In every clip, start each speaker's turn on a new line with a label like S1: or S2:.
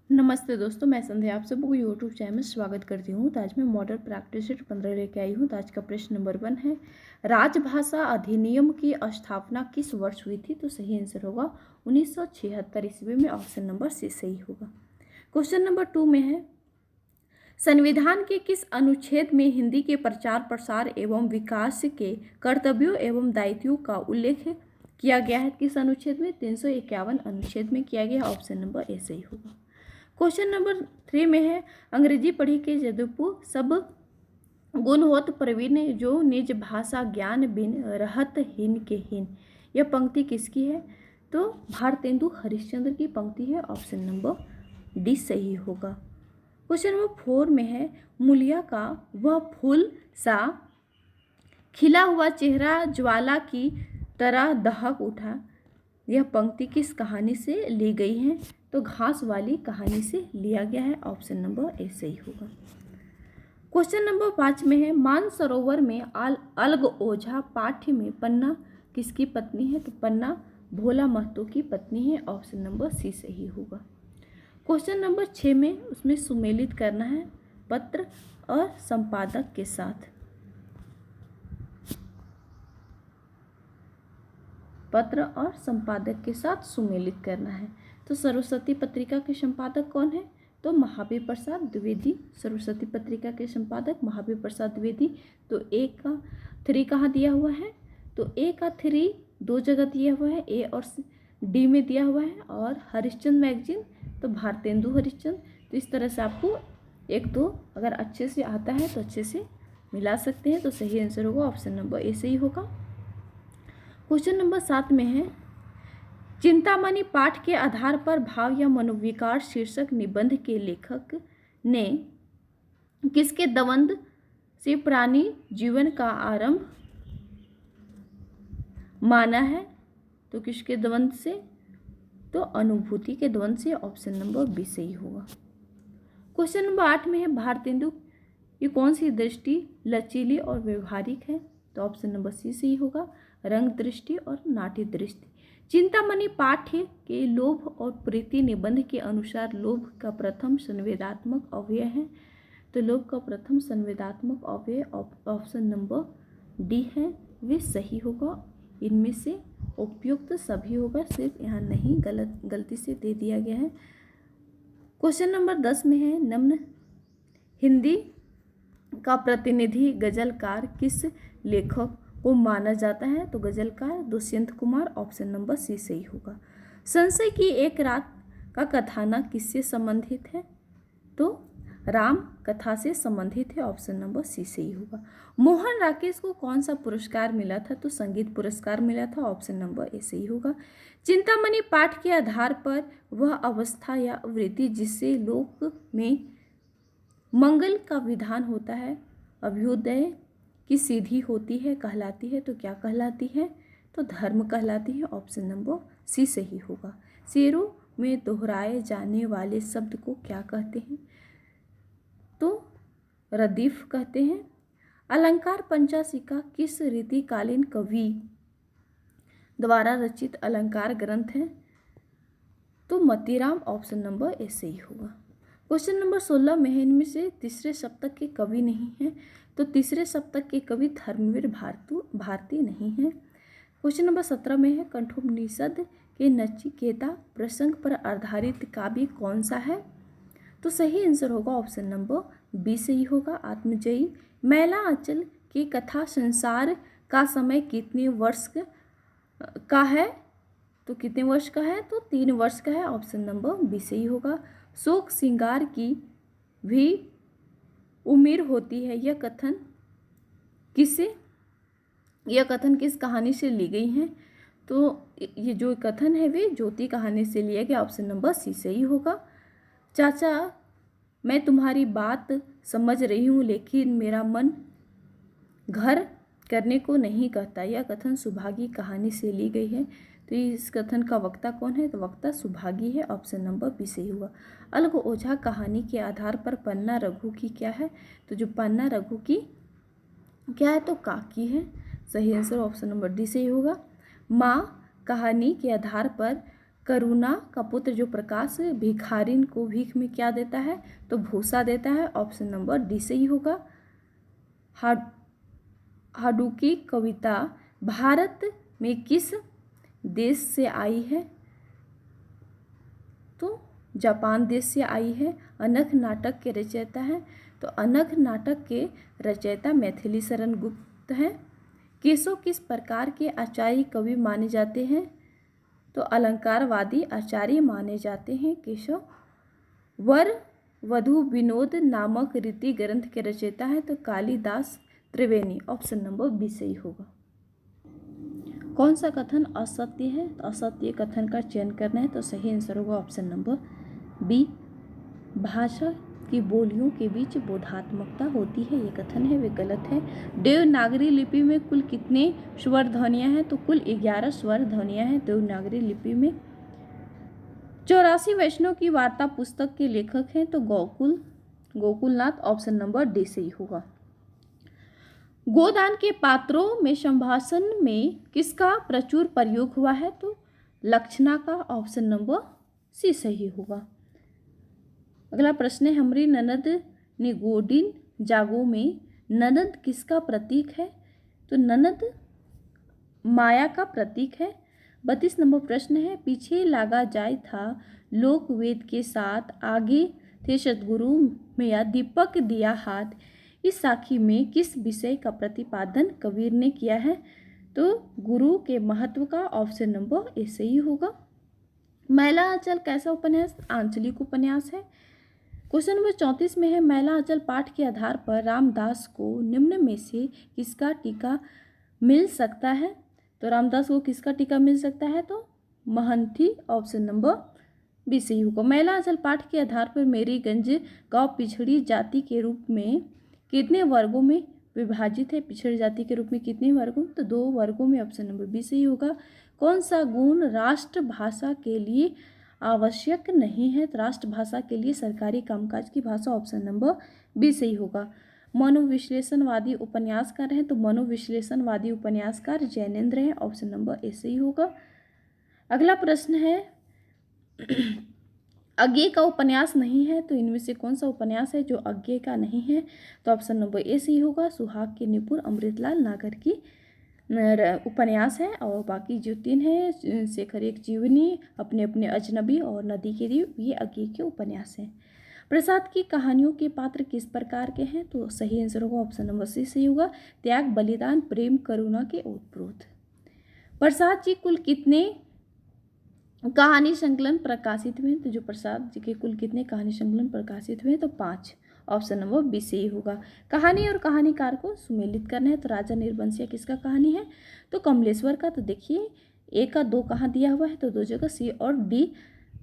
S1: नमस्ते दोस्तों, मैं संध्या आप सबको यूट्यूब चैनल में स्वागत करती हूँ। तो आज मैं मॉडल प्रैक्टिस सेट 15 लेके आई हूँ। तो आज का प्रश्न नंबर 1 है, राजभाषा अधिनियम की स्थापना किस वर्ष हुई थी? तो सही आंसर होगा 1976 ईस्वी में। ऑप्शन नंबर सी सही होगा। क्वेश्चन नंबर 2 में है, संविधान के किस अनुच्छेद में हिंदी के प्रचार प्रसार एवं विकास के कर्तव्यों एवं दायित्वों का उल्लेख किया गया है? किस अनुच्छेद में? 351 अनुच्छेद में किया गया। ऑप्शन नंबर ए सही होगा। क्वेश्चन नंबर 3 में है, अंग्रेजी पढ़ी के यद्यपि सब गुण होत प्रवीण जो निज भाषा ज्ञान बिन रहत हीन के हीन। यह पंक्ति किसकी है? तो भारतेंदु हरिश्चंद्र की पंक्ति है। ऑप्शन नंबर डी सही होगा। क्वेश्चन नंबर 4 में है, मूलिया का वह फूल सा खिला हुआ चेहरा ज्वाला की तरह दहक उठा। यह पंक्ति किस कहानी से ली गई है? तो घास वाली कहानी से लिया गया है। ऑप्शन नंबर ए सही होगा। क्वेश्चन नंबर 5 में है, मानसरोवर में अलग ओझा पाठ्य में पन्ना किसकी पत्नी है? तो पन्ना भोला महतो की पत्नी है। ऑप्शन नंबर सी सही होगा। क्वेश्चन नंबर 6 में उसमें सुमेलित करना है पत्र और संपादक के साथ। पत्र और संपादक के साथ सुमेलित करना है। तो सरस्वती पत्रिका के संपादक कौन है? तो महावीर प्रसाद द्विवेदी। सरस्वती पत्रिका के संपादक महावीर प्रसाद द्विवेदी। तो ए का 3 कहाँ दिया हुआ है? तो ए का 3 दो जगह दिया हुआ है, ए और डी में दिया हुआ है। और हरिश्चंद्र मैगजीन तो भारतेंदु हरिश्चंद्र। तो इस तरह से आपको एक दो अगर अच्छे से आता है तो अच्छे से मिला सकते हैं। तो सही आंसर होगा ऑप्शन नंबर ए सही होगा। क्वेश्चन नंबर 7 में है, चिंतामणि पाठ के आधार पर भाव या मनोविकार शीर्षक निबंध के लेखक ने किसके द्वंद्व से प्राणी जीवन का आरंभ माना है? तो किसके द्वंद्व से? तो अनुभूति के द्वंद्व से। ऑप्शन नंबर बी सही होगा। क्वेश्चन नंबर 8 में है, भारतेंदु की कौन सी दृष्टि लचीली और व्यवहारिक है? तो ऑप्शन नंबर सी सही होगा, रंग दृष्टि और नाट्य दृष्टि। चिंतामणि पाठ्य के लोभ और प्रीति निबंध के अनुसार लोभ का प्रथम संवेदात्मक अवयव है। तो लोभ का प्रथम संवेदात्मक अवयव ऑप्शन नंबर डी है, वे सही होगा। इनमें से उपयुक्त सभी होगा, सिर्फ यहाँ नहीं गलती से दे दिया गया है। क्वेश्चन नंबर 10 में है, निम्न हिंदी का प्रतिनिधि गजलकार किस लेखक को माना जाता है? तो गजलकार Dushyant Kumar. Option number C सही होगा। संशय की एक रात का कथानक किससे संबंधित है? तो राम कथा से संबंधित है। ऑप्शन नंबर सी सही होगा। मोहन राकेश को कौन सा पुरस्कार मिला था? तो संगीत पुरस्कार मिला था। ऑप्शन नंबर ए सही होगा। चिंतामणि पाठ के आधार पर वह अवस्था या वृत्ति जिससे लोक में मंगल का विधान होता है अभ्युदय की सीधी होती है कहलाती है। तो क्या कहलाती है? तो धर्म कहलाती है। ऑप्शन नंबर सी सही होगा। शेरों में दोहराए जाने वाले शब्द को क्या कहते हैं? तो रदीफ कहते हैं। अलंकार पंचाशिका किस रीतिकालीन कवि द्वारा रचित अलंकार ग्रंथ है? तो मतीराम। ऑप्शन नंबर ए सही होगा। क्वेश्चन नंबर 16 में है, इनमें से तीसरे सप्तक के कवि नहीं हैं। तो तीसरे सप्तक के कवि धर्मवीर भारती नहीं है। क्वेश्चन नंबर 17 में है, कंठोपनिषद के नचिकेता प्रसंग पर आधारित काव्य कौन सा है? तो सही आंसर होगा ऑप्शन नंबर बी सही होगा, आत्मजयी। मैला आंचल की कथा संसार का समय कितने वर्ष का है? तो कितने वर्ष का है? तो 3 वर्ष का है। ऑप्शन नंबर बी सही होगा। शोक श्रृंगार की भी उम्र होती है, यह कथन किस कहानी से ली गई है? तो ये जो कथन है वे ज्योति कहानी से लिया गया। ऑप्शन नंबर सी सही होगा। चाचा मैं तुम्हारी बात समझ रही हूँ लेकिन मेरा मन घर करने को नहीं कहता, यह कथन सुभागी कहानी से ली गई है। तो इस कथन का वक्ता कौन है? तो वक्ता सुभागी है। ऑप्शन नंबर बी सही हुआ। अलग ओझा कहानी के आधार पर पन्ना रघु की क्या है? तो जो पन्ना रघु की क्या है? तो काकी है। सही आंसर ऑप्शन नंबर डी सही होगा। माँ कहानी के आधार पर करुणा का पुत्र जो प्रकाश भिखारिन को भीख में क्या देता है, तो भूसा देता है। ऑप्शन नंबर डी सही होगा। हाडुकी कविता भारत में किस देश से आई है, तो जापान देश से आई है। अनघ नाटक के रचयिता हैं, तो अनघ नाटक के रचयिता मैथिली शरण गुप्त हैं। केशव किस प्रकार के आचार्य कवि माने जाते हैं, तो अलंकारवादी आचार्य माने जाते हैं केशव। वर वधु विनोद नामक रीति ग्रंथ के रचयिता है, तो कालिदास त्रिवेणी। ऑप्शन नंबर बी सही होगा। कौन सा कथन असत्य है, तो असत्य कथन का चयन करना है, तो सही आंसर होगा ऑप्शन नंबर बी। भाषा की बोलियों के बीच बोधात्मकता होती है, ये कथन है वे गलत है। देवनागरी लिपि में कुल कितने स्वर ध्वनियाँ हैं, तो कुल 11 स्वर ध्वनियाँ हैं देवनागरी लिपि में। 84 वैष्णव की वार्ता पुस्तक के लेखक हैं, तो गोकुलनाथ। ऑप्शन नंबर डी सही होगा। गोदान के पात्रों में संभाषण में किसका प्रचुर प्रयोग हुआ है, तो लक्षणा का। ऑप्शन नंबर सी सही होगा। अगला प्रश्न है, हमारी ननद निगोडिन जागो में ननद किसका प्रतीक है, तो ननद माया का प्रतीक है। 32 नंबर प्रश्न है, पीछे लागा जाए था लोक वेद के साथ आगे थे सतगुरु मैया दीपक दिया हाथ, इस साखी में किस विषय का प्रतिपादन कबीर ने किया है, तो गुरु के महत्व का। ऑप्शन नंबर ए सही होगा। मैला आंचल कैसा उपन्यास, आंचलिक उपन्यास है। क्वेश्चन नंबर 34 में है, मैला आंचल पाठ के आधार पर रामदास को निम्न में से किसका टीका मिल सकता है, तो रामदास को किसका टीका मिल सकता है, तो महंती। ऑप्शन नंबर बी सही होगा। मैला आंचल पाठ के आधार पर मेरीगंज गांव पिछड़ी जाति के रूप में कितने वर्गों में विभाजित है, पिछड़ी जाति के रूप में कितने वर्गों, तो 2 वर्गों में। ऑप्शन नंबर बी सही होगा। कौन सा गुण राष्ट्रभाषा के लिए आवश्यक नहीं है, तो राष्ट्रभाषा के लिए सरकारी कामकाज की भाषा। ऑप्शन नंबर बी सही होगा। मनोविश्लेषणवादी उपन्यासकार हैं, तो मनोविश्लेषणवादी उपन्यासकार जैनेन्द्र हैं। ऑप्शन नंबर ए सही होगा। अगला प्रश्न है, अज्ञेय का उपन्यास नहीं है, तो इनमें से कौन सा उपन्यास है जो अज्ञेय का नहीं है, तो ऑप्शन नंबर ए सही होगा। सुहाग के निपुण अमृतलाल नागर की उपन्यास है, और बाकी जो 3 हैं, शेखर एक जीवनी, अपने अपने अजनबी और नदी के द्वीप, ये अज्ञेय के उपन्यास हैं। प्रसाद की कहानियों के पात्र किस प्रकार के हैं, तो सही आंसर होगा ऑप्शन नंबर सी सही होगा। त्याग, बलिदान, प्रेम, करुणा के ओतप्रोत। प्रसाद जी कुल कितने कहानी संकलन प्रकाशित हुए, तो जो प्रसाद जी के कुल कितने कहानी संकलन प्रकाशित हुए, तो 5। ऑप्शन नंबर बी सही होगा। कहानी और कहानीकार को सुमेलित करना है, तो राजा निर्बंसिया किसका कहानी है, तो कमलेश्वर का। तो देखिए ए का 2 कहाँ दिया हुआ है, तो 2 जगह सी और डी।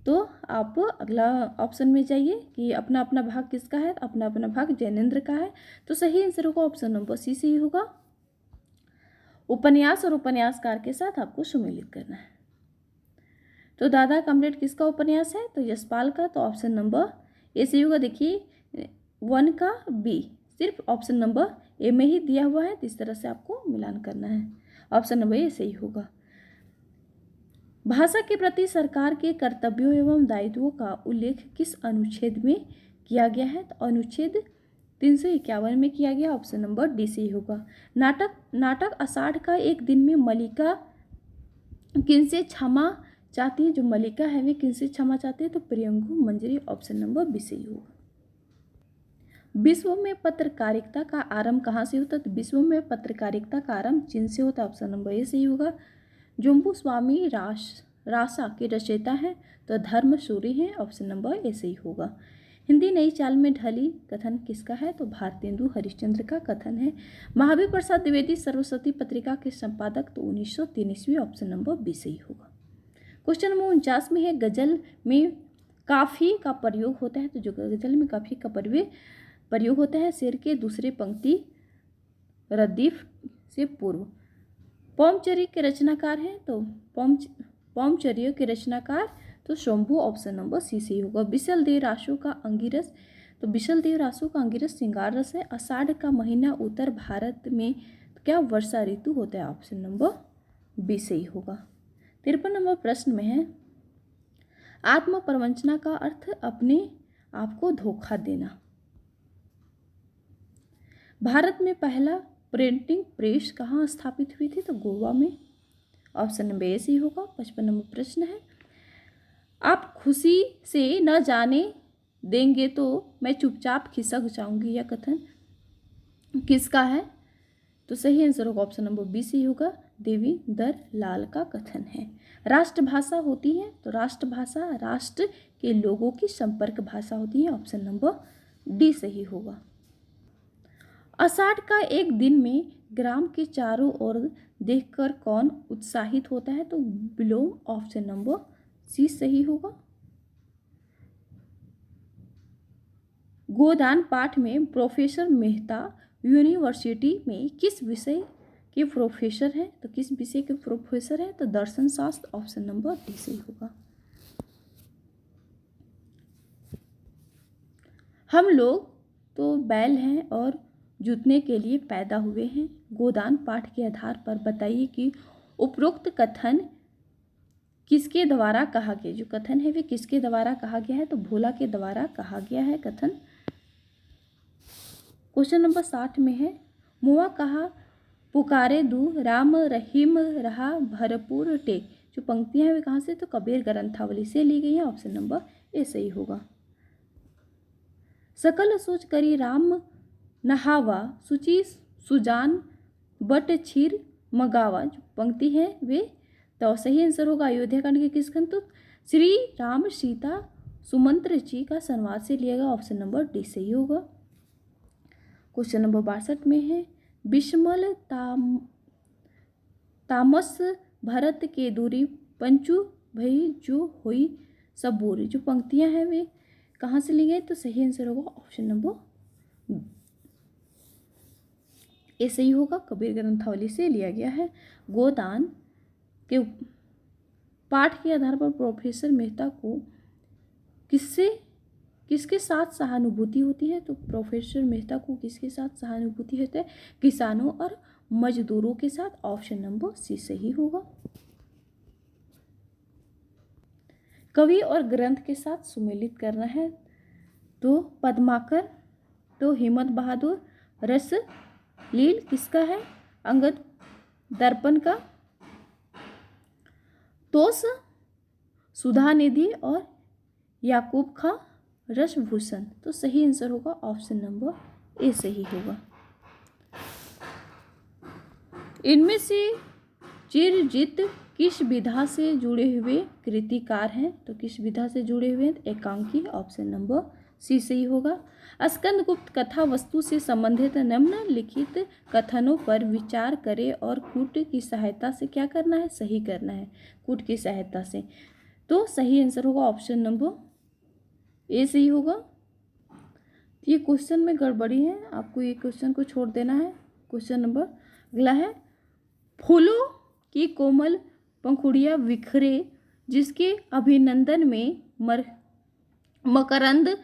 S1: तो आप अगला ऑप्शन में जाइए कि अपना अपना भाग किसका है, अपना अपना भाग जैनेन्द्र का है, तो सही आंसर होगा ऑप्शन नंबर सी सही होगा। उपन्यास और उपन्यासकार के साथ आपको सुमेलित करना है। तो दादा कमरेड किसका उपन्यास है, तो यशपाल का। तो ऑप्शन नंबर ए सही होगा। देखिए 1 का बी सिर्फ ऑप्शन नंबर ए में ही दिया हुआ है, तो इस तरह से आपको मिलान करना है। ऑप्शन नंबर ए सही होगा। भाषा के प्रति सरकार के कर्तव्यों एवं दायित्वों का उल्लेख किस अनुच्छेद में किया गया है, तो अनुच्छेद 351 में किया गया। ऑप्शन नंबर डी सही होगा। नाटक आषाढ़ का एक दिन में मल्लिका किनसे क्षमा चाहती है, जो मल्लिका है वे किनसे क्षमा चाहते हैं, तो प्रियंगु मंजरी। ऑप्शन नंबर बी सही होगा। विश्व में पत्रकारिता का आरंभ कहाँ से होता है, तो विश्व में पत्रकारिता का आरंभ चीन से होता है। ऑप्शन नंबर ए सही होगा। जुम्बू स्वामी रासा के रचयिता हैं, तो धर्मसूरी हैं। ऑप्शन नंबर ए सही होगा। हिंदी नई चाल में ढली कथन किसका है, तो भारतेंदु हरिश्चंद्र का कथन है। महावीर प्रसाद द्विवेदी सरस्वती पत्रिका के संपादक, तो 1903 ईस्वी। ऑप्शन नंबर बी सही होगा। क्वेश्चन नंबर 49 में है, गजल में काफ़ी का प्रयोग होता है, तो जो गजल में काफ़ी का प्रयोग होता है, शेर के दूसरे पंक्ति रदीफ से पूर्व। पौमचर्य के रचनाकार हैं, तो पौमचर्य के रचनाकार तो शंभु। ऑप्शन नंबर सी सही होगा। बिसल देव रासो का अंगिरस, तो बिसल देव रासो का अंगिरस श्रृंगार रस है। आषाढ़ का महीना उत्तर भारत में क्या वर्षा ऋतु होता है। ऑप्शन नंबर बी सही होगा। 53 नंबर प्रश्न में है, आत्म प्रवंचना का अर्थ अपने आप को धोखा देना। भारत में पहला प्रिंटिंग प्रेस कहाँ स्थापित हुई थी? तो गोवा में। ऑप्शन नंबर ए सही होगा। 55 नंबर प्रश्न है, आप खुशी से न जाने देंगे तो मैं चुपचाप खिसक जाऊंगी, यह कथन किसका है? तो सही आंसर होगा ऑप्शन नंबर बी सही होगा, देवेंद्र लाल का कथन है। राष्ट्रभाषा होती है, तो राष्ट्रभाषा राष्ट्र के लोगों की संपर्क भाषा होती है। ऑप्शन नंबर डी सही होगा। आषाढ़ का एक दिन में ग्राम के चारों ओर देखकर कौन उत्साहित होता है? तो बिलोम। ऑप्शन नंबर सी सही होगा। गोदान पाठ में प्रोफेसर मेहता यूनिवर्सिटी में किस विषय के प्रोफेसर हैं? तो किस विषय के प्रोफेसर हैं? तो दर्शन शास्त्र। ऑप्शन नंबर डी सही होगा। हम लोग तो बैल हैं और जुतने के लिए पैदा हुए हैं। गोदान पाठ के आधार पर बताइए कि उपरोक्त कथन किसके द्वारा कहा गया? जो कथन है वे किसके द्वारा कहा गया है? तो भोला के द्वारा कहा गया है कथन। क्वेश्चन नंबर 60 में है, मुआ कहा पुकारे दू राम रहीम रहा भरपूर टेक। जो पंक्तियां हैं वे कहाँ से? तो कबीर ग्रंथावली से ली गई है। ऑप्शन नंबर ए सही होगा। सकल सोच करी राम नहावा सुचि सुजान बट छीर मगावा। जो पंक्ति है वे तो सही आंसर होगा अयोध्या कांड के किस खंड? तो श्री राम सीता सुमंत्र जी का संवाद से लिया गया। ऑप्शन नंबर डी सही होगा। क्वेश्चन नंबर 62 में है, बिस्मल तामस भरत के दूरी पंचु भई जो हुई सब बोरी। जो पंक्तियां हैं वे कहाँ से ली गई? तो सही आंसर होगा ऑप्शन नंबर ए सही होगा, कबीर ग्रंथावली से लिया गया है। गोदान के पाठ के आधार पर प्रोफेसर मेहता को किसके साथ सहानुभूति होती है? तो प्रोफेसर मेहता को किसके साथ सहानुभूति होती है? किसानों और मजदूरों के साथ। ऑप्शन नंबर सी सही होगा। कवि और ग्रंथ के साथ सुमेलित करना है, तो पद्माकर, तो हिम्मत बहादुर, रस लील किसका है? अंगद दर्पण का, तोस सुधा निधि और याकूब खां रसभूषण। तो सही आंसर होगा ऑप्शन नंबर ए सही होगा। इनमें से चिरजीत किस विधा से जुड़े हुए कृतिकार हैं? तो किस विधा से जुड़े हुए हैं? एकांकी। ऑप्शन नंबर सी सही होगा। स्कंदगुप्त कथा वस्तु से संबंधित निम्नलिखित कथनों पर विचार करें और कूट की सहायता से क्या करना है? सही करना है कूट की सहायता से। तो सही आंसर होगा ऑप्शन नंबर ए सही होगा। ये क्वेश्चन में गड़बड़ी है, आपको ये क्वेश्चन को छोड़ देना है। क्वेश्चन नंबर अगला है, फूलों की कोमल पंखुड़ियाँ बिखरे जिसके अभिनंदन में मकरंद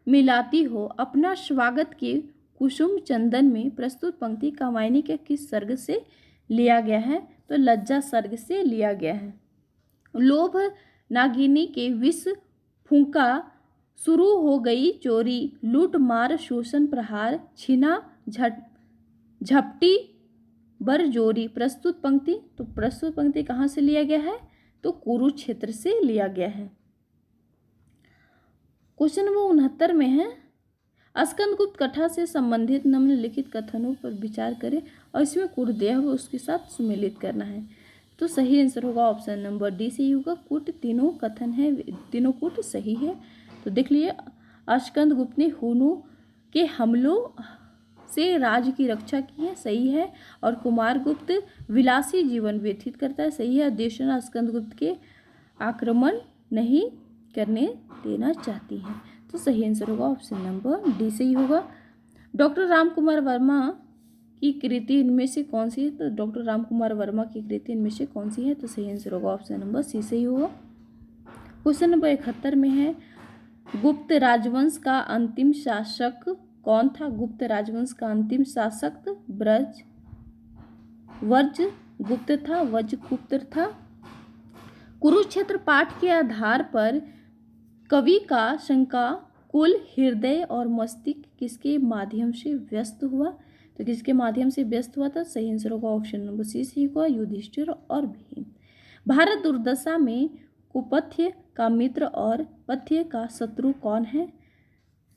S1: मिलाती हो, अपना स्वागत के कुसुम चंदन में प्रस्तुत पंक्ति कामायनी के किस सर्ग से लिया गया है? तो लज्जा सर्ग से लिया गया है। लोभ नागिनी के विष फूंका शुरू हो गई चोरी, लूट मार शोषण प्रहार छीना झपटी बरजोरी। प्रस्तुत पंक्ति, तो प्रस्तुत पंक्ति कहाँ से लिया गया है? तो कुरुक्षेत्र से लिया गया है। क्वेश्चन नंबर 69 में है, स्कंदगुप्त कथा से संबंधित निम्नलिखित कथनों पर विचार करें और इसमें कुरदेह उसके साथ सुमेलित करना है। तो सही आंसर होगा ऑप्शन नंबर डी सही होगा। कूट तीनों कथन है, तीनों कूट सही है। तो देख लिए, स्कंदगुप्त ने हुनों के हमलों से राज्य की रक्षा की है, सही है। और कुमारगुप्त विलासी जीवन व्यतीत करता है, सही है। देशना स्कंदगुप्त के आक्रमण नहीं करने देना चाहती है, तो सही आंसर होगा ऑप्शन नंबर डी सही होगा। डॉक्टर रामकुमार वर्मा की कृति इनमें से कौन सी है? तो डॉक्टर रामकुमार वर्मा की कृति इनमें से कौन सी है? तो सही आंसर होगा ऑप्शन नंबर सी सही होगा। क्वेश्चन नंबर 71 में है, गुप्त राजवंश का अंतिम शासक कौन था? गुप्त राजवंश का अंतिम शासक वज्रगुप्त था, वज्रगुप्त था। कुरुक्षेत्र पाठ के आधार पर कवि का शंका कुल हृदय और मस्तिष्क किसके माध्यम से व्यस्त हुआ? तो किसके माध्यम से व्यस्त हुआ था? सही आंसर होगा ऑप्शन नंबर सी सही होगा, युधिष्ठिर और भीम। भारत दुर्दशा में कुपथ्य का मित्र और पथ्य का शत्रु कौन है?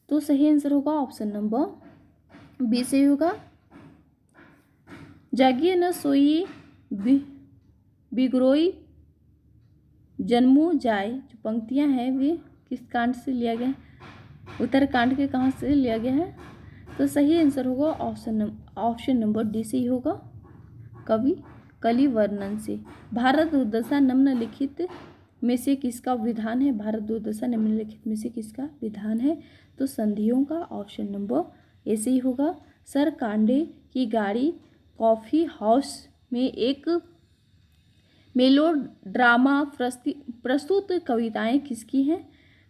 S1: तो सही आंसर होगा ऑप्शन नंबर बी सही होगा। जागिए न सोइए बिगड़ोई जन्मो जाए, जो पंक्तियां हैं वे किस कांड से लिया गया है? उत्तरकांड के कहाँ से लिया गया है? तो सही आंसर होगा ऑप्शन नंबर डी सही होगा, कवि कलिवर्णन से। भारत दुर्दशा निम्नलिखित में से किसका विधान है? भारत दुर्दशा निम्नलिखित में से किसका विधान है? तो संधियों का ऑप्शन नंबर ए सही होगा। सर कांडे की गाड़ी कॉफी हाउस में एक मेलोड्रामा प्रस्तुत कविताएं किसकी हैं?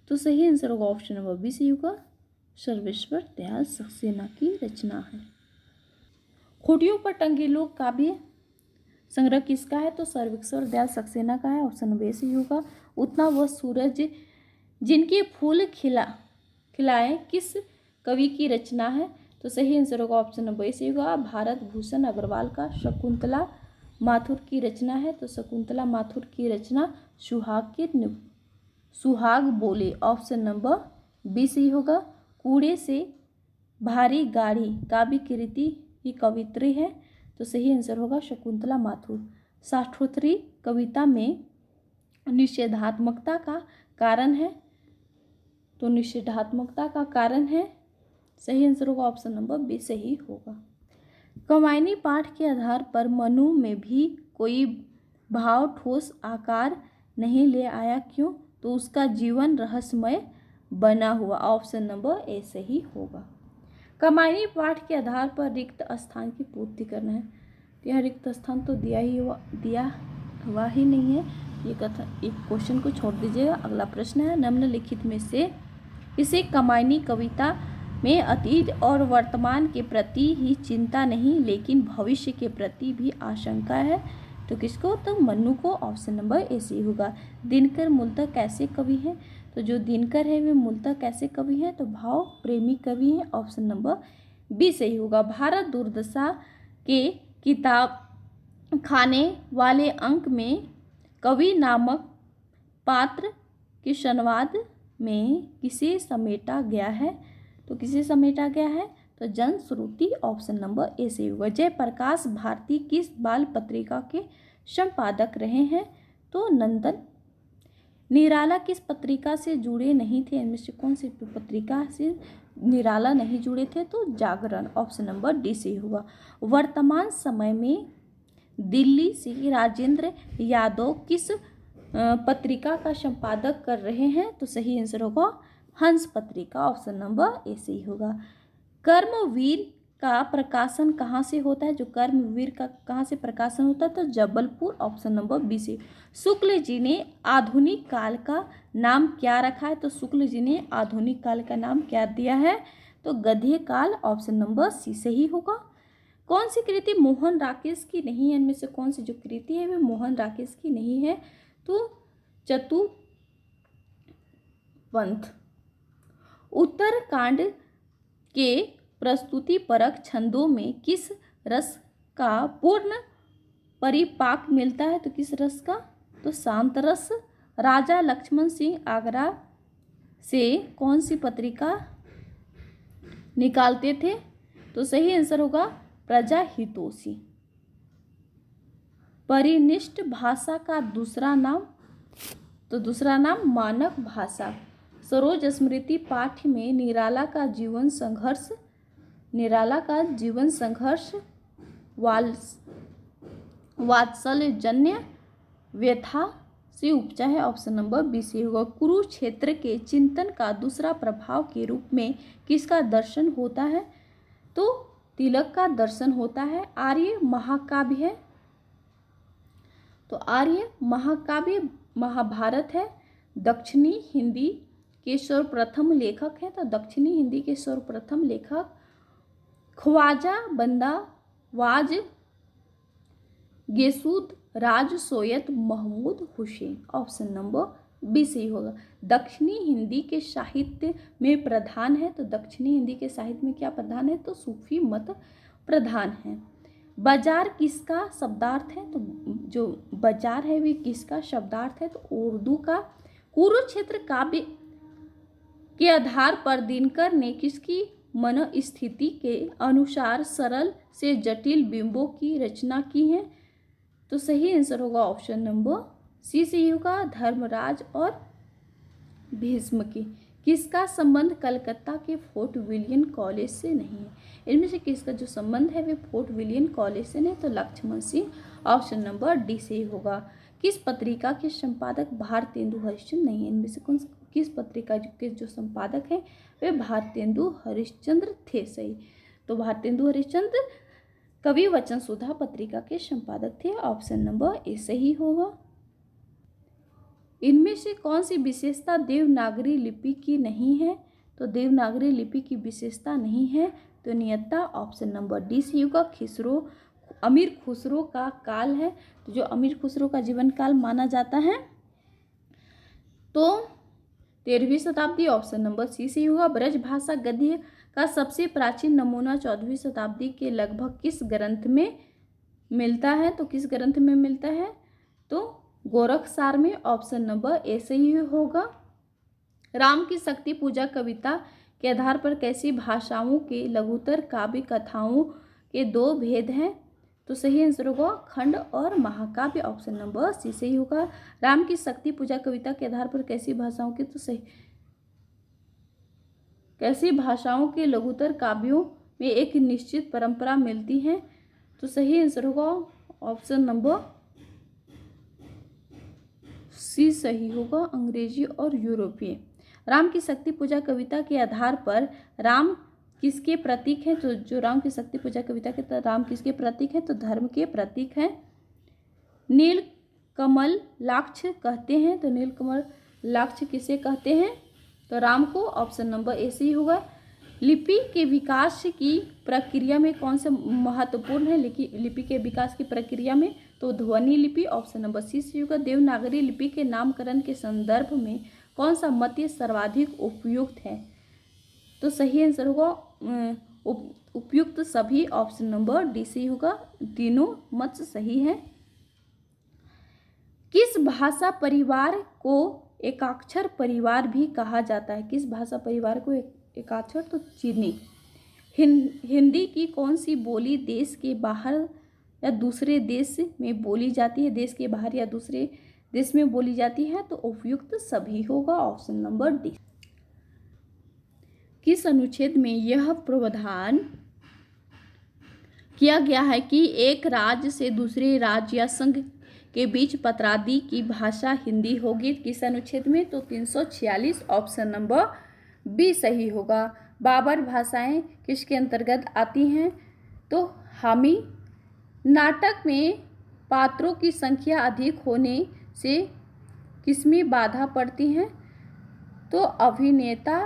S1: तो सही आंसर होगा ऑप्शन नंबर बी सही होगा, सर्वेश्वर दयाल सक्सेना की रचना है। खूंटियों पर टंगे लोग काव्य संग्रह किसका है? तो सर्वेश्वर दयाल सक्सेना का है, ऑप्शन नंबर ए सही होगा। उतना वह सूरज जिनके फूल खिलाए किस कवि की रचना है? तो सही आंसर होगा ऑप्शन नंबर ए सही होगा, भारत भूषण अग्रवाल का शकुंतला माथुर की रचना है। तो शकुंतला माथुर की रचना सुहाग बोले, ऑप्शन नंबर बी सही होगा। कूड़े से भारी गाड़ी काव्य कृति की कवित्री है। तो सही आंसर होगा शकुंतला माथुर। साष्टोत्तरी कविता में निषेधात्मकता का कारण है। तो निषेधात्मकता का कारण है, सही आंसर होगा ऑप्शन नंबर बी सही होगा। कमायनी पाठ के आधार पर मनु में भी कोई भाव ठोस आकार नहीं ले आया, क्यों? तो उसका जीवन रहस्यमय बना हुआ, ऑप्शन नंबर ए सही होगा। कमायनी पाठ के आधार पर रिक्त स्थान की पूर्ति करना है। तो यह रिक्त स्थान तो दिया हुआ ही नहीं है, ये कथन एक क्वेश्चन को छोड़ दीजिएगा। अगला प्रश्न है, निम्नलिखित में से इसे कमायनी कविता में अतीत और वर्तमान के प्रति ही चिंता नहीं लेकिन भविष्य के प्रति भी आशंका है? तो किसको? तो मन्नू को, ऑप्शन नंबर ए सही होगा। दिनकर मूलतः कैसे कवि हैं? तो जो दिनकर है वे मूलतः कैसे कवि हैं? तो भाव प्रेमी कवि हैं, ऑप्शन नंबर बी सही होगा। भारत दुर्दशा के किताब खाने वाले अंक में कवि नामक पात्र के संवाद में किसे समेटा गया है? तो किसे समेटा गया है? तो जनश्रुति, ऑप्शन नंबर ए सही होगा। जयप्रकाश भारती किस बाल पत्रिका के संपादक रहे हैं? तो नंदन। निराला किस पत्रिका से जुड़े नहीं थे? इनमें से कौन सी पत्रिका से निराला नहीं जुड़े थे? तो जागरण, ऑप्शन नंबर डी सही होगा। वर्तमान समय में दिल्ली से राजेंद्र यादव किस पत्रिका का संपादक कर रहे हैं? तो सही आंसर होगा हंस पत्रिका, ऑप्शन नंबर ए सही होगा। कर्मवीर का प्रकाशन कहाँ से होता है? जो कर्मवीर का कहाँ से प्रकाशन होता है? तो जबलपुर, ऑप्शन नंबर बी से। शुक्ल जी ने आधुनिक काल का नाम क्या रखा है? तो शुक्ल जी ने आधुनिक काल का नाम क्या दिया है? तो गध्य काल, ऑप्शन नंबर सी सही होगा। कौन सी कृति मोहन राकेश की नहीं है? इनमें से कौन सी जो कृति है वे मोहन राकेश की नहीं है? तो चतुपंथ। उत्तरकांड के प्रस्तुति परक छंदों में किस रस का पूर्ण परिपाक मिलता है? तो किस रस का? तो शांत रस। राजा लक्ष्मण सिंह आगरा से कौन सी पत्रिका निकालते थे? तो सही आंसर होगा प्रजाहितोषी। परिनिष्ठ भाषा का दूसरा नाम? तो दूसरा नाम मानक भाषा। सरोज स्मृति पाठ में निराला का जीवन संघर्ष वात्सल्यजन्य व्यथा से उपजा है, ऑप्शन नंबर बी सही होगा। कुरुक्षेत्र के चिंतन का दूसरा प्रभाव के रूप में किसका दर्शन होता है? तो तिलक का दर्शन होता है। आर्य महाकाव्य है, तो आर्य महाकाव्य महाभारत है। दक्षिणी हिंदी के सर्वप्रथम लेखक हैं, तो दक्षिणी हिंदी के सर्वप्रथम लेखक ख्वाजा बंदा वाज गेसूद राज सोयत Mahmud Hussain, option number B सही होगा। दक्षिणी हिंदी के साहित्य में प्रधान है, तो दक्षिणी हिंदी के साहित्य में क्या प्रधान है, तो सूफी मत प्रधान है। बाजार किसका शब्दार्थ है, तो जो बाजार है वे किसका शब्दार्थ है, तो उर्दू का। कुरुक्षेत्र काव्य के आधार पर दिनकर ने किसकी मनोस्थिति के अनुसार सरल से जटिल बिंबों की रचना की है, तो सही आंसर होगा ऑप्शन नंबर सी सही होगा, धर्मराज और भीष्म की। किसका संबंध कलकत्ता के फोर्ट विलियम कॉलेज से नहीं है, इनमें से किसका जो संबंध है वे फोर्ट विलियम कॉलेज से नहीं, तो Laxman Singh, option number D सही होगा। किस पत्रिका के संपादक भारतेंदु हरिश्चंद्र नहीं है, इनमें से कौन किस पत्रिका के जो संपादक हैं वे भारतेंदु हरिश्चंद्र थे, सही। तो भारतेंदु हरिश्चंद्र कवि वचन सुधा पत्रिका के संपादक थे, ऑप्शन नंबर ए सही होगा। इनमें से कौन सी विशेषता देवनागरी लिपि की नहीं है, तो देवनागरी लिपि की विशेषता नहीं है तो नियत्ता, ऑप्शन नंबर डी सही होगा। अमीर खुसरो का काल है, तो जो अमीर खुसरो का जीवन काल माना जाता है तो 13वीं शताब्दी, ऑप्शन नंबर सी सही होगा। ब्रज भाषा गद्य का सबसे प्राचीन नमूना 14वीं शताब्दी के लगभग किस ग्रंथ में मिलता है, तो किस ग्रंथ में मिलता है, तो गोरखसार में, ऑप्शन नंबर ए सही होगा। राम की शक्ति पूजा कविता के आधार पर कैसी भाषाओं के लघुतर काव्य कथाओं के दो भेद हैं, तो सही आंसर होगा खंड और महाकाव्य, ऑप्शन नंबर सी सही होगा। राम की शक्ति पूजा कविता के आधार पर कैसी भाषाओं के, तो सही कैसी भाषाओं के लघुतर काव्यों में एक निश्चित परंपरा मिलती है, तो सही आंसर होगा ऑप्शन नंबर सी सही होगा, अंग्रेजी और यूरोपीय। राम की शक्ति पूजा कविता के आधार पर राम किसके प्रतीक हैं, तो जो राम की शक्ति पूजा कविता के तहत राम किसके प्रतीक हैं, तो धर्म के प्रतीक हैं। नील कमल लाक्ष कहते हैं, तो नील कमल लाक्ष किसे कहते हैं, तो राम को, ऑप्शन नंबर ए सही होगा। लिपि के विकास की प्रक्रिया में कौन सा महत्वपूर्ण है, लिपि के विकास की प्रक्रिया में, तो ध्वनि लिपि, ऑप्शन नंबर सी सही होगा। देवनागरी लिपि के नामकरण के संदर्भ में कौन सा मत सर्वाधिक उपयुक्त है, तो सही आंसर होगा उपयुक्त सभी, ऑप्शन नंबर डी सही होगा। तीनों मत सही है। किस भाषा परिवार को एकाक्षर परिवार भी कहा जाता है, किस भाषा परिवार को एकाक्षर, तो चीनी। हिंदी की कौन सी बोली देश के बाहर या दूसरे देश में बोली जाती है, देश के बाहर या दूसरे देश में बोली जाती है, तो उपयुक्त सभी होगा, ऑप्शन नंबर डी। किस अनुच्छेद में यह प्रावधान किया गया है कि एक राज्य से दूसरे राज्य या संघ के बीच पत्रादि की भाषा हिंदी होगी, किस अनुच्छेद में, तो 346, ऑप्शन नंबर बी सही होगा। बाबर भाषाएं किसके अंतर्गत आती हैं, तो हामी। नाटक में पात्रों की संख्या अधिक होने से किसमें बाधा पड़ती है, तो अभिनेता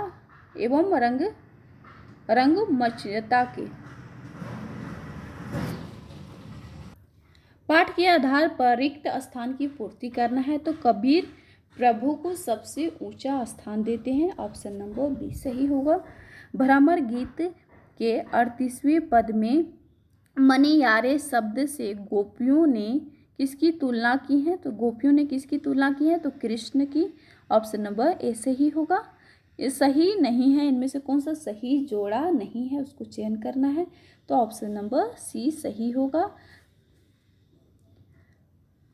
S1: एवं रंगमंचता के। पाठ के आधार पर रिक्त स्थान की पूर्ति करना है, तो कबीर प्रभु को सबसे ऊंचा स्थान देते हैं, ऑप्शन नंबर बी सही होगा। भ्रमर गीत के 38वें पद में मनियारे शब्द से गोपियों ने किसकी तुलना की है, तो गोपियों ने किसकी तुलना की है, तो कृष्ण की, ऑप्शन नंबर ए सही होगा। ये सही नहीं है, इनमें से कौन सा सही जोड़ा नहीं है उसको चयन करना है, तो ऑप्शन नंबर सी सही होगा।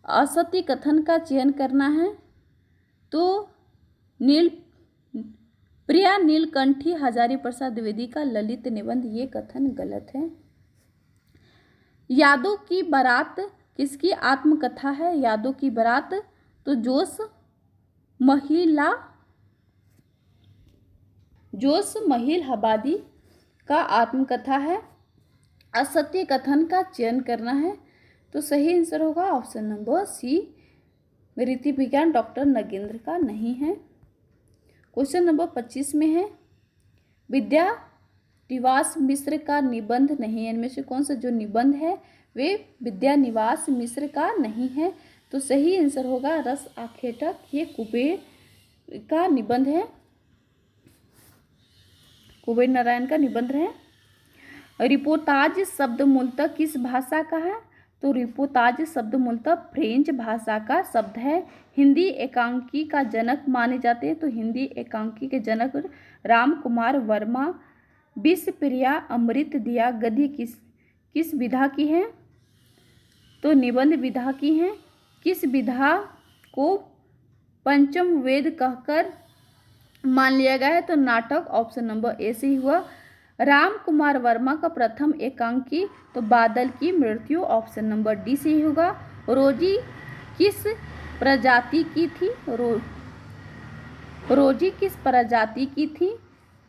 S1: असत्य कथन का चयन करना है, तो प्रिया नीलकंठी हजारी प्रसाद द्विवेदी का ललित निबंध, ये कथन गलत है। यादों की बारात किसकी आत्मकथा है, यादों की बारात, तो जोश महिल हबादी का आत्मकथा है। असत्य कथन का चयन करना है, तो सही आंसर होगा ऑप्शन नंबर सी, रीति विज्ञान डॉक्टर नगेंद्र का नहीं है। क्वेश्चन नंबर 25 में है विद्या निवास मिश्र का निबंध नहीं है, इनमें से कौन सा जो निबंध है वे विद्यानिवास मिश्र का नहीं है, तो सही आंसर होगा रस आखेटक, ये कुबेर का निबंध है, कुबेर नारायण का निबंध है। रिपोर्टाज शब्द मूलतः किस भाषा का है? तो रिपोर्टाज शब्द मूलतः फ्रेंच भाषा का शब्द है। हिंदी एकांकी का जनक माने जाते हैं, तो हिंदी एकांकी के जनक राम कुमार वर्मा। विश्वप्रिया अमृत दिया गद्य किस विधा की है? तो निबंध विधा की है। किस विधा को पंचम वेद कहकर मान लिया गया है? तो नाटक, ऑप्शन नंबर ए से ही हुआ। राम कुमार वर्मा का प्रथम एकांकी तो बादल की मृत्यु, ऑप्शन नंबर डी से ही होगा। रोजी किस प्रजाति की थी? रोजी किस प्रजाति की थी?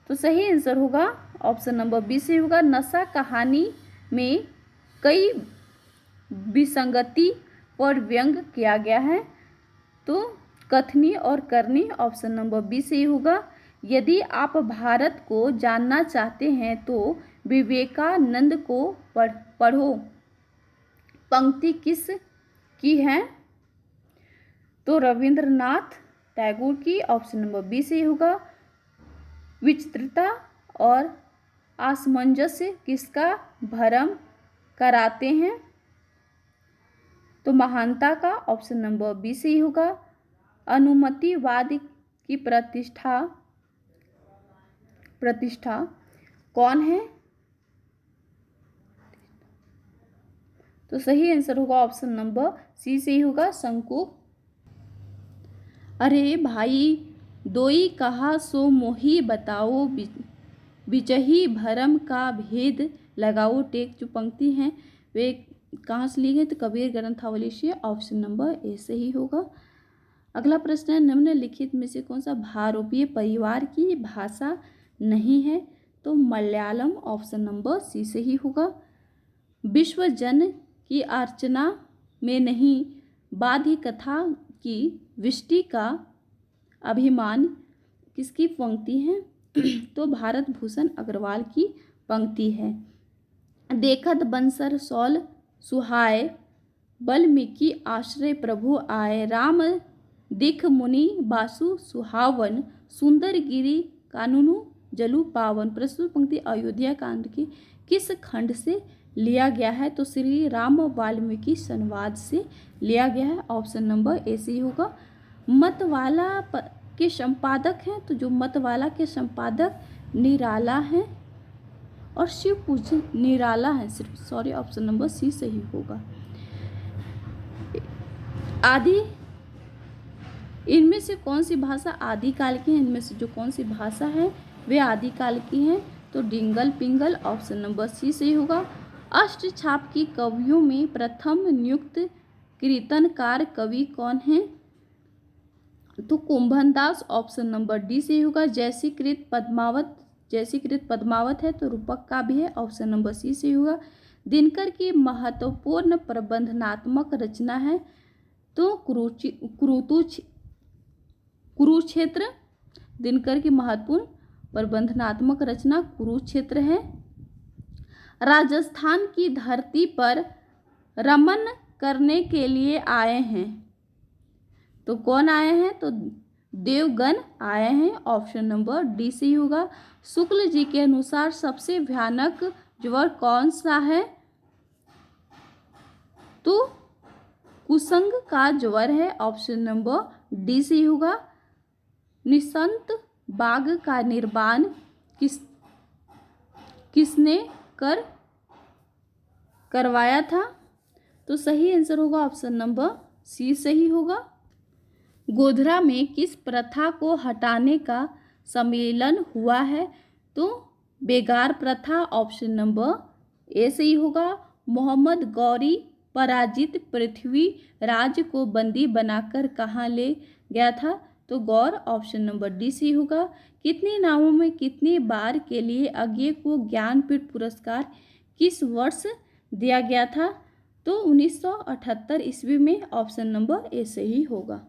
S1: तो सही आंसर होगा ऑप्शन नंबर बी से होगा। नशा कहानी में कई विसंगति पर व्यंग किया गया है, तो कथनी और करनी, ऑप्शन नंबर बी से ही होगा। यदि आप भारत को जानना चाहते हैं तो विवेकानंद को पढ़ो, पंक्ति किस की है? तो रविंद्रनाथ टैगोर की, ऑप्शन नंबर बी से ही होगा। विचित्रता और असमंजस्य किसका भ्रम कराते हैं? तो महानता का, ऑप्शन नंबर बी से ही होगा। अनुमतिवाद की प्रतिष्ठा कौन है? तो सही आंसर होगा ऑप्शन नंबर सी से ही होगा, शंकु। अरे भाई दोई कहा सो मोही बताओ, बिचही भरम का भेद लगाओ। टेक जो पंक्ति हैं वे कहाँ से ली गई? तो कबीर ग्रंथावली से, ऑप्शन नंबर ए से ही होगा। अगला प्रश्न है, निम्नलिखित में से कौन सा भारोपीय परिवार की भाषा नहीं है? तो मलयालम, ऑप्शन नंबर सी से ही होगा। विश्व जन की अर्चना में नहीं, बाध्य कथा की वृष्टि का अभिमान किसकी पंक्ति है? तो भारत भूषण अग्रवाल की पंक्ति है। देखत बंसर सौल सुहाय, वाल्मीकि आश्रय प्रभु आए। राम दिख मुनि बासु सुहावन, सुंदर गिरी कानूनु जलु पावन। प्रस्तुत पंक्ति अयोध्या कांड के किस खंड से लिया गया है? तो श्री राम वाल्मीकि संवाद से लिया गया है, ऑप्शन नंबर ए से ही होगा। मतवाला के संपादक हैं, तो जो मतवाला के संपादक निराला हैं और शिव पूजन निराला है, सॉरी, ऑप्शन नंबर सी से ही होगा। आदि इनमें से कौन सी भाषा आदिकाल की है? इनमें से जो कौन सी भाषा है वे आदिकाल की हैं? तो डिंगल पिंगल, ऑप्शन नंबर सी से ही होगा। अष्टछाप की कवियों में प्रथम नियुक्त कीर्तनकार कवि कौन हैं? तो कुंभनदास, ऑप्शन नंबर डी से ही होगा। जैसीकृत पद्मावत है, तो रूपक का भी है, ऑप्शन नंबर सी से ही होगा। दिनकर की महत्वपूर्ण प्रबंधनात्मक रचना है, तो कुरुक्षेत्र। दिनकर की महत्वपूर्ण प्रबंधनात्मक रचना कुरुक्षेत्र है। राजस्थान की धरती पर रमन करने के लिए आए हैं, तो कौन आए हैं? तो देवगण आए हैं, ऑप्शन नंबर डी से ही होगा। शुक्ल जी के अनुसार सबसे भयानक ज्वर कौन सा है? तो कुसंग का ज्वर है, ऑप्शन नंबर डी से ही होगा। निशंत बाग का निर्माण किसने करवाया था? तो सही आंसर होगा ऑप्शन नंबर सी से ही होगा। गोधरा में किस प्रथा को हटाने का सम्मेलन हुआ है? तो बेगार प्रथा, ऑप्शन नंबर ए से ही होगा। मोहम्मद गौरी पराजित पृथ्वीराज को बंदी बनाकर कहाँ ले गया था? तो गौर, ऑप्शन नंबर डी से ही होगा। कितनी नावों में कितनी बार के लिए अज्ञे को ज्ञानपीठ पुरस्कार किस वर्ष दिया गया था? तो 1978 ईस्वी में, ऑप्शन नंबर ए से ही होगा।